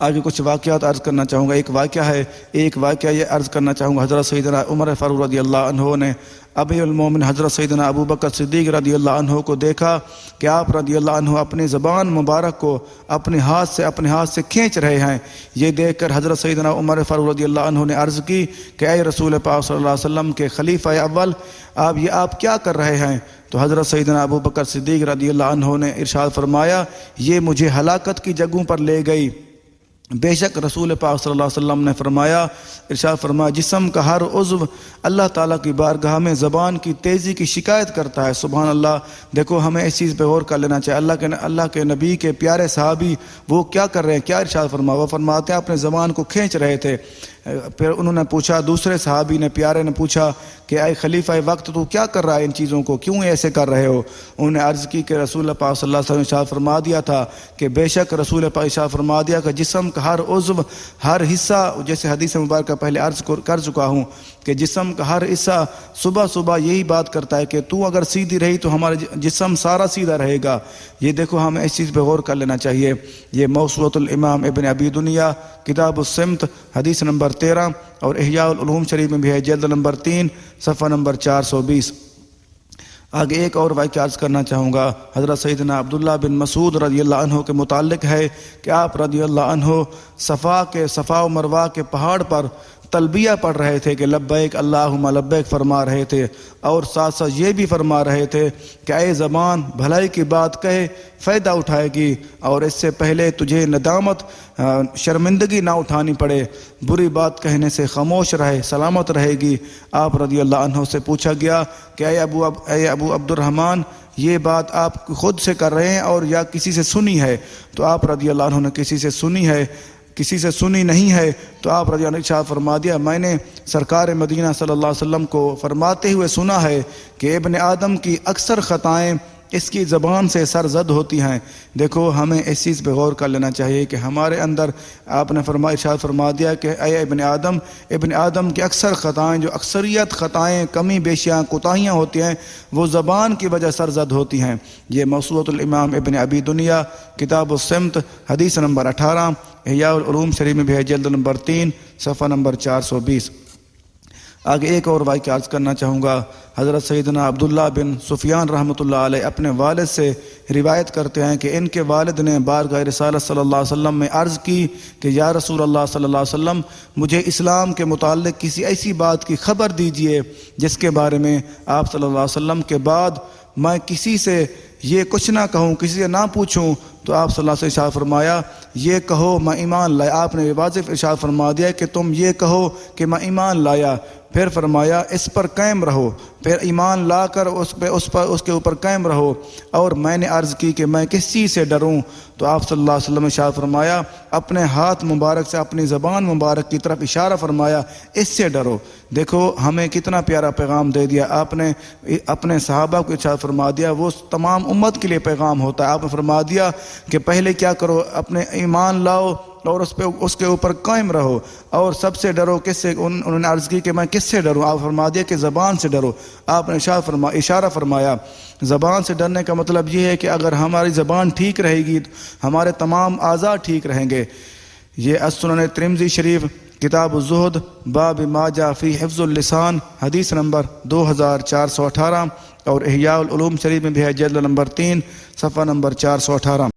آگے کچھ واقعات عرض کرنا چاہوں گا۔ ایک واقعہ یہ عرض کرنا چاہوں گا، حضرت سیدنا عمر فاروق رضی اللہ عنہ نے ابی المومن حضرت سیدنا ابو بکر صدیق رضی اللہ عنہ کو دیکھا کہ آپ رضی اللہ عنہ اپنی زبان مبارک کو اپنے ہاتھ سے کھینچ رہے ہیں۔ یہ دیکھ کر حضرت سیدنا عمر فاروق رضی اللہ عنہ نے عرض کی کہ اے رسول پاک صلی اللہ علیہ وسلم کے خلیفہ اول، آپ کیا کر رہے ہیں؟ تو حضرت سیدنا ابو بکر صدیق رضی اللہ عنہ نے ارشاد فرمایا، یہ مجھے ہلاکت کی جگہوں پر لے گئی۔ بے شک رسول پاک صلی اللہ علیہ وسلم نے ارشاد فرمایا، جسم کا ہر عضو اللہ تعالیٰ کی بارگاہ میں زبان کی تیزی کی شکایت کرتا ہے۔ سبحان اللہ۔ دیکھو ہمیں اس چیز پہ غور کر لینا چاہیے۔ اللہ کے نبی کے پیارے صحابی وہ کیا کر رہے ہیں، کیا ارشاد فرمایا؟ وہ فرماتے ہیں اپنے زبان کو کھینچ رہے تھے۔ پھر انہوں نے پوچھا، دوسرے صحابی نے پیارے نے پوچھا کہ اے خلیفہ وقت تو کیا کر رہا ہے ان چیزوں کو، کیوں ایسے کر رہے ہو؟ انہوں نے عرض کی کہ رسول اللہ پاک صلی اللہ علیہ وسلم نے ارشاد فرما دیا تھا کہ بے شک رسول پاک ارشاد فرما دیا کہ جسم کا ہر عضو، ہر حصہ، جیسے حدیث مبارکہ پہلے عرض کر چکا ہوں کہ جسم کا ہر حصہ صبح صبح یہی بات کرتا ہے کہ تو اگر سیدھی رہی تو ہمارا جسم سارا سیدھا رہے گا۔ یہ دیکھو ہمیں اس چیز پہ غور کر لینا چاہیے۔ یہ موسوعۃ الامام ابن ابی دنیا کتاب السمت حدیث نمبر 13 اور احیاء العلوم شریف میں بھی ہے، جلد نمبر 3 صفحہ نمبر 420۔ آگے ایک اور واقعہ عرض کرنا چاہوں گا، حضرت سیدنا عبداللہ بن مسعود رضی اللہ عنہ کے متعلق ہے کہ آپ رضی اللہ عنہ صفا و مروہ کے پہاڑ پر تلبیہ پڑھ رہے تھے کہ لبیک اللہم لبیک فرما رہے تھے، اور ساتھ ساتھ یہ بھی فرما رہے تھے کہ اے زبان بھلائی کی بات کہے فائدہ اٹھائے گی، اور اس سے پہلے تجھے ندامت شرمندگی نہ اٹھانی پڑے، بری بات کہنے سے خاموش رہے سلامت رہے گی۔ آپ رضی اللہ عنہ سے پوچھا گیا کہ اے ابو عبد الرحمن، یہ بات آپ خود سے کر رہے ہیں اور یا کسی سے سنی ہے؟ تو آپ رضی اللہ عنہ نے کسی سے سنی نہیں ہے۔ تو آپ رضی اللہ عنہ ارشاد فرما دیا، میں نے سرکار مدینہ صلی اللہ علیہ وسلم کو فرماتے ہوئے سنا ہے کہ ابن آدم کی اکثر خطائیں اس کی زبان سے سرزد ہوتی ہیں۔ دیکھو ہمیں اس چیز پہ غور کر لینا چاہیے کہ ہمارے اندر آپ نے ارشاد فرما دیا کہ اے ابن آدم کی اکثر خطائیں، جو اکثریت خطائیں، کمی بیشیاں، کوتاہیاں ہوتی ہیں، وہ زبان کی وجہ سرزد ہوتی ہیں۔ یہ موسوعۃ الامام ابن ابی دنیا کتاب السمت حدیث نمبر 18 احیاء العلوم شریف میں بھی ہے، جلد نمبر 3 صفحہ نمبر 420۔ آگے ایک اور واقعہ عرض کرنا چاہوں گا۔ حضرت سیدنا عبداللہ بن سفیان رحمۃ اللہ علیہ اپنے والد سے روایت کرتے ہیں کہ ان کے والد نے بارگاہ رسالت صلی اللہ علیہ وسلم میں عرض کی کہ یا رسول اللہ صلی اللہ علیہ وسلم، مجھے اسلام کے متعلق کسی ایسی بات کی خبر دیجئے جس کے بارے میں آپ صلی اللہ علیہ وسلم کے بعد میں کسی سے یہ کچھ نہ کہوں، کسی سے نہ پوچھوں۔ تو آپ صلی اللہ علیہ وسلم ارشاد فرمایا، یہ کہو میں ایمان لایا۔ آپ نے واضح ارشاد فرما دیا کہ تم یہ کہو کہ میں ایمان لایا۔ پھر فرمایا اس پر قائم رہو، پھر ایمان لا کر اس کے اوپر قائم رہو۔ اور میں نے عرض کی کہ میں کس چیز سے ڈروں؟ تو آپ صلی اللہ علیہ وسلم ارشاد فرمایا، اپنے ہاتھ مبارک سے اپنی زبان مبارک کی طرف اشارہ فرمایا، اس سے ڈرو۔ دیکھو ہمیں کتنا پیارا پیغام دے دیا آپ نے، اپنے صحابہ کو ارشاد فرما دیا، وہ تمام امت کے لیے پیغام ہوتا ہے۔ آپ نے فرما دیا کہ پہلے کیا کرو، اپنے ایمان لاؤ اور اس کے اوپر قائم رہو، اور سب سے ڈرو۔ کس سے؟ انہوں نے عرض کی کہ میں کس سے ڈروں؟ آپ فرما دیا کہ زبان سے ڈرو۔ آپ نے اشارہ فرمایا۔ زبان سے ڈرنے کا مطلب یہ ہے کہ اگر ہماری زبان ٹھیک رہے گی ہمارے تمام اعضاء ٹھیک رہیں گے۔ یہ السنن ترمذی شریف کتاب الزہد باب ما جاء فی حفظ اللسان حدیث نمبر 2418 اور احیاء العلوم شریف میں بھی ہے، جلد نمبر 3 صفحہ نمبر 418۔